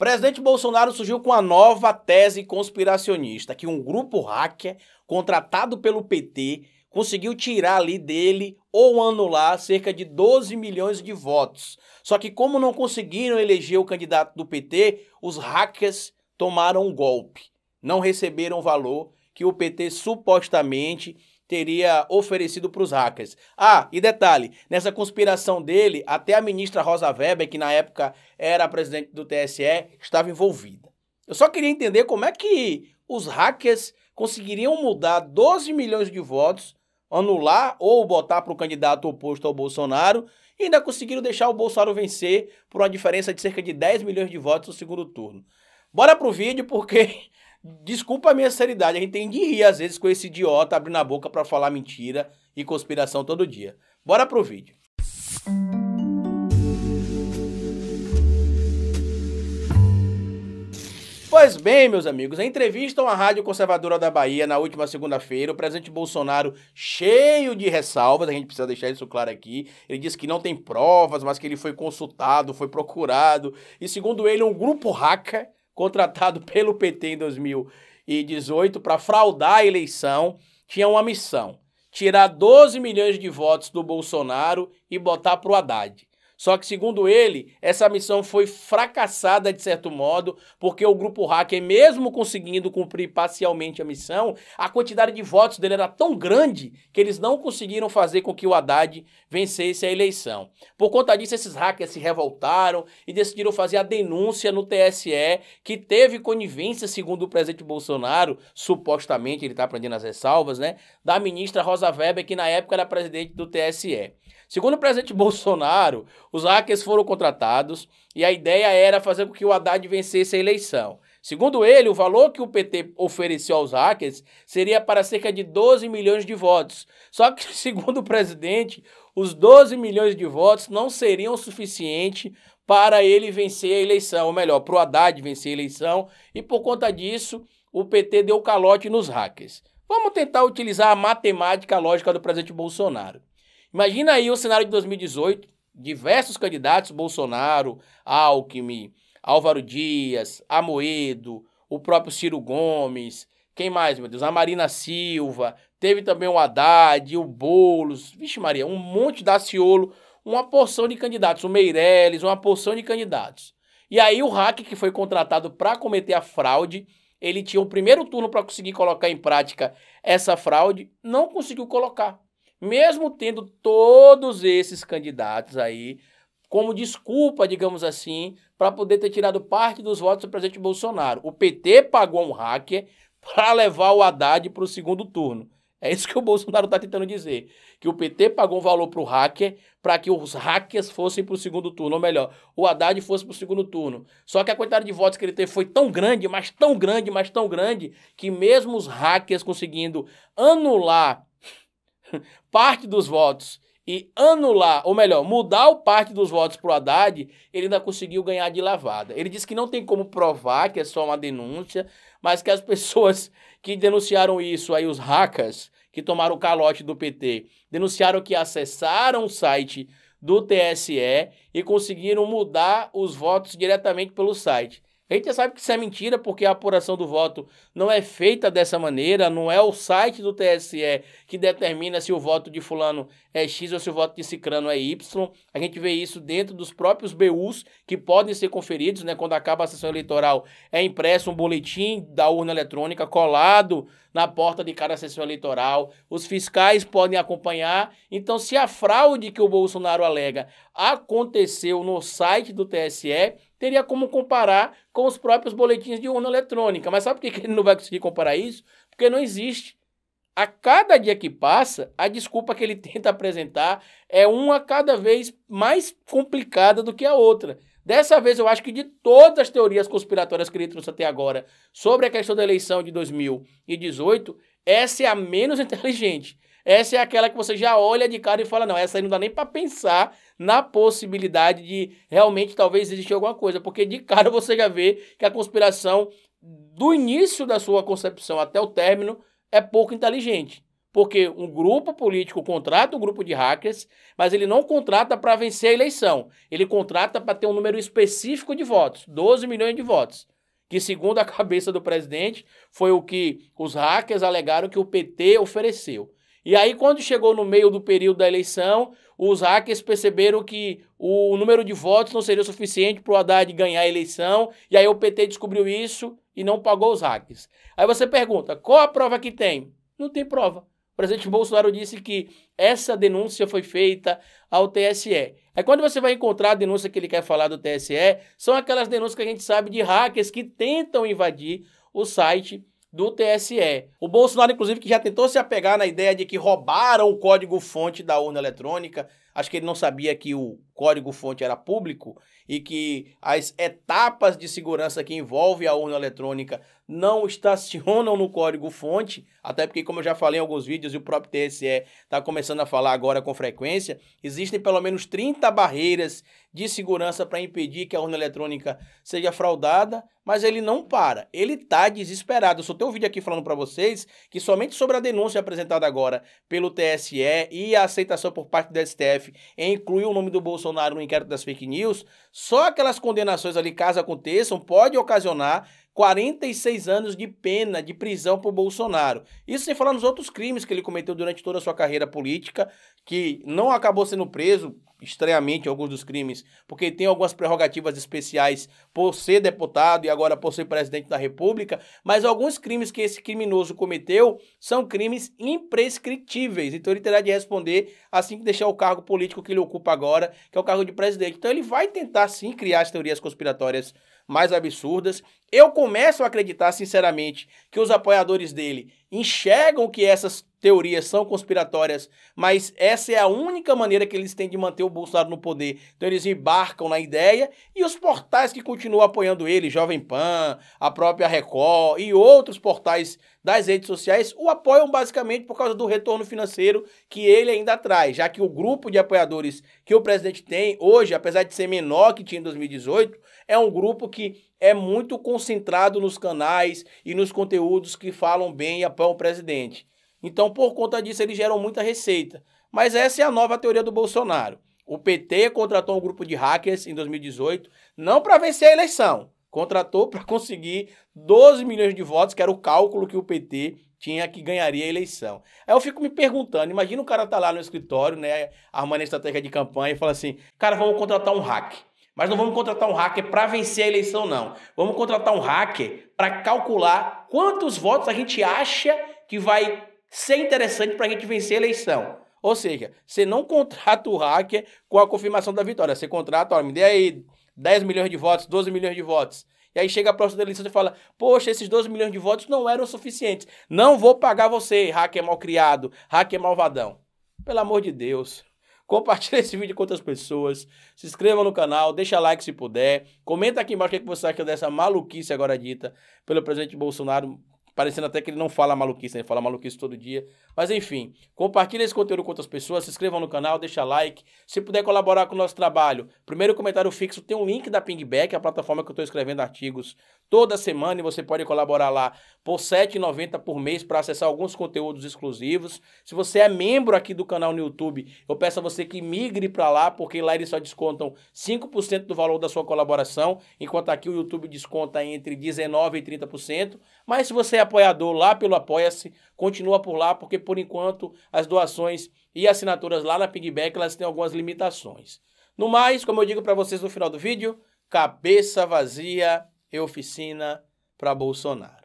Presidente Bolsonaro surgiu com a nova tese conspiracionista, que um grupo hacker contratado pelo PT conseguiu tirar ali dele ou anular cerca de 12 milhões de votos. Só que como não conseguiram eleger o candidato do PT, os hackers tomaram um golpe. Não receberam o valor que o PT supostamente teria oferecido para os hackers. Ah, e detalhe, nessa conspiração dele, até a ministra Rosa Weber, que na época era a presidente do TSE, estava envolvida. Eu só queria entender como é que os hackers conseguiriam mudar 12 milhões de votos, anular ou botar para o candidato oposto ao Bolsonaro, e ainda conseguiram deixar o Bolsonaro vencer por uma diferença de cerca de 10 milhões de votos no segundo turno. Bora pro vídeo, porque... Desculpa a minha seriedade, a gente tem de rir às vezes com esse idiota abrindo a boca pra falar mentira e conspiração todo dia. Bora pro vídeo. Pois bem, meus amigos, em entrevista a uma rádio conservadora da Bahia na última segunda-feira, o presidente Bolsonaro, cheio de ressalvas, a gente precisa deixar isso claro aqui, ele disse que não tem provas, mas que ele foi consultado, foi procurado, e segundo ele, um grupo hacker contratado pelo PT em 2018 para fraudar a eleição, tinha uma missão: tirar 12 milhões de votos do Bolsonaro e botar para o Haddad. Só que, segundo ele, essa missão foi fracassada de certo modo, porque o grupo hacker, mesmo conseguindo cumprir parcialmente a missão, a quantidade de votos dele era tão grande que eles não conseguiram fazer com que o Haddad vencesse a eleição. Por conta disso, esses hackers se revoltaram e decidiram fazer a denúncia no TSE, que teve conivência, segundo o presidente Bolsonaro, supostamente, ele está aprendendo as ressalvas, né, da ministra Rosa Weber, que na época era presidente do TSE. Segundo o presidente Bolsonaro, os hackers foram contratados e a ideia era fazer com que o Haddad vencesse a eleição. Segundo ele, o valor que o PT ofereceu aos hackers seria para cerca de 12 milhões de votos. Só que, segundo o presidente, os 12 milhões de votos não seriam suficientes para ele vencer a eleição, ou melhor, para o Haddad vencer a eleição, e por conta disso, o PT deu calote nos hackers. Vamos tentar utilizar a matemática lógica do presidente Bolsonaro. Imagina aí o cenário de 2018, diversos candidatos, Bolsonaro, Alckmin, Álvaro Dias, Amoedo, o próprio Ciro Gomes, quem mais, meu Deus? A Marina Silva, teve também o Haddad, o Boulos, vixe Maria, um monte, Daciolo, uma porção de candidatos, o Meirelles, uma porção de candidatos. E aí o hacker que foi contratado para cometer a fraude, ele tinha o primeiro turno para conseguir colocar em prática essa fraude, não conseguiu colocar. Mesmo tendo todos esses candidatos aí como desculpa, digamos assim, para poder ter tirado parte dos votos do presidente Bolsonaro. O PT pagou um hacker para levar o Haddad para o segundo turno. É isso que o Bolsonaro está tentando dizer, que o PT pagou um valor para o hacker para que os hackers fossem para o segundo turno, ou melhor, o Haddad fosse para o segundo turno. Só que a quantidade de votos que ele teve foi tão grande, mas tão grande, mas tão grande, que mesmo os hackers conseguindo anular parte dos votos e anular, ou melhor, mudar o parte dos votos para o Haddad, ele ainda conseguiu ganhar de lavada. Ele disse que não tem como provar, que é só uma denúncia, mas que as pessoas que denunciaram isso, aí os hackers, que tomaram o calote do PT, denunciaram que acessaram o site do TSE e conseguiram mudar os votos diretamente pelo site. A gente já sabe que isso é mentira, porque a apuração do voto não é feita dessa maneira, não é o site do TSE que determina se o voto de fulano é X ou se o voto de cicrano é Y. A gente vê isso dentro dos próprios BUs que podem ser conferidos, né? Quando acaba a sessão eleitoral, é impresso um boletim da urna eletrônica colado na porta de cada sessão eleitoral. Os fiscais podem acompanhar. Então, se a fraude que o Bolsonaro alega aconteceu no site do TSE, teria como comparar com os próprios boletins de urna eletrônica. Mas sabe por que ele não vai conseguir comparar isso? Porque não existe. A cada dia que passa, a desculpa que ele tenta apresentar é uma cada vez mais complicada do que a outra. Dessa vez, eu acho que de todas as teorias conspiratórias que ele trouxe até agora sobre a questão da eleição de 2018, essa é a menos inteligente. Essa é aquela que você já olha de cara e fala, não, essa aí não dá nem para pensar na possibilidade de realmente talvez existir alguma coisa, porque de cara você já vê que a conspiração, do início da sua concepção até o término, é pouco inteligente. Porque um grupo político contrata um grupo de hackers, mas ele não contrata para vencer a eleição. Ele contrata para ter um número específico de votos, 12 milhões de votos. Que, segundo a cabeça do presidente, foi o que os hackers alegaram que o PT ofereceu. E aí, quando chegou no meio do período da eleição, os hackers perceberam que o número de votos não seria suficiente para o Haddad ganhar a eleição, e aí o PT descobriu isso e não pagou os hackers. Aí você pergunta, qual a prova que tem? Não tem prova. O presidente Bolsonaro disse que essa denúncia foi feita ao TSE. Aí quando você vai encontrar a denúncia que ele quer falar do TSE, são aquelas denúncias que a gente sabe de hackers que tentam invadir o site do TSE. O Bolsonaro, inclusive, que já tentou se apegar na ideia de que roubaram o código-fonte da urna eletrônica. Acho que ele não sabia que o código-fonte era público e que as etapas de segurança que envolvem a urna eletrônica não estacionam no código-fonte, até porque, como eu já falei em alguns vídeos, e o próprio TSE está começando a falar agora com frequência, existem pelo menos 30 barreiras de segurança para impedir que a urna eletrônica seja fraudada, mas ele não para, ele está desesperado. Eu só tenho um vídeo aqui falando para vocês que somente sobre a denúncia apresentada agora pelo TSE e a aceitação por parte do STF em incluir o nome do Bolsonaro no inquérito das fake news, só aquelas condenações ali, caso aconteçam, pode ocasionar 46 anos de pena de prisão para o Bolsonaro. Isso sem falar nos outros crimes que ele cometeu durante toda a sua carreira política, que não acabou sendo preso, estranhamente, alguns dos crimes, porque tem algumas prerrogativas especiais por ser deputado e agora por ser presidente da República, mas alguns crimes que esse criminoso cometeu são crimes imprescritíveis, então ele terá de responder assim que deixar o cargo político que ele ocupa agora, que é o cargo de presidente. Então ele vai tentar sim criar as teorias conspiratórias mais absurdas. Eu começo a acreditar, sinceramente, que os apoiadores dele enxergam que essas teorias são conspiratórias, mas essa é a única maneira que eles têm de manter o Bolsonaro no poder. Então eles embarcam na ideia e os portais que continuam apoiando ele, Jovem Pan, a própria Record e outros portais das redes sociais, o apoiam basicamente por causa do retorno financeiro que ele ainda traz, já que o grupo de apoiadores que o presidente tem hoje, apesar de ser menor que tinha em 2018, é um grupo que é muito concentrado nos canais e nos conteúdos que falam bem e apoiam o presidente. Então, por conta disso, eles geram muita receita. Mas essa é a nova teoria do Bolsonaro. O PT contratou um grupo de hackers em 2018, não para vencer a eleição, contratou para conseguir 12 milhões de votos, que era o cálculo que o PT tinha que ganharia a eleição. Aí eu fico me perguntando, imagina o cara tá lá no escritório, né, armando a estratégia de campanha e fala assim, cara, vamos contratar um hacker. Mas não vamos contratar um hacker para vencer a eleição, não. Vamos contratar um hacker para calcular quantos votos a gente acha que vai ser interessante para a gente vencer a eleição. Ou seja, você não contrata o hacker com a confirmação da vitória. Você contrata, olha, me dê aí 10 milhões de votos, 12 milhões de votos. E aí chega a próxima eleição e fala, poxa, esses 12 milhões de votos não eram suficientes. Não vou pagar você, hacker mal criado, hacker malvadão. Pelo amor de Deus. Compartilhe esse vídeo com outras pessoas, se inscreva no canal, deixa like se puder, comenta aqui embaixo o que você acha dessa maluquice agora dita pelo presidente Bolsonaro, parecendo até que ele não fala maluquice, ele fala maluquice todo dia. Mas enfim, compartilhe esse conteúdo com outras pessoas, se inscrevam no canal, deixa like. Se puder colaborar com o nosso trabalho, primeiro comentário fixo tem um link da Pingback, a plataforma que eu estou escrevendo artigos toda semana e você pode colaborar lá por R$ 7,90 por mês para acessar alguns conteúdos exclusivos. Se você é membro aqui do canal no YouTube, eu peço a você que migre para lá, porque lá eles só descontam 5% do valor da sua colaboração, enquanto aqui o YouTube desconta entre 19% e 30%. Mas se você é apoiador lá pelo Apoia-se, continua por lá, porque por enquanto as doações e assinaturas lá na Piggyback, elas têm algumas limitações. No mais, como eu digo para vocês no final do vídeo, cabeça vazia e oficina para Bolsonaro.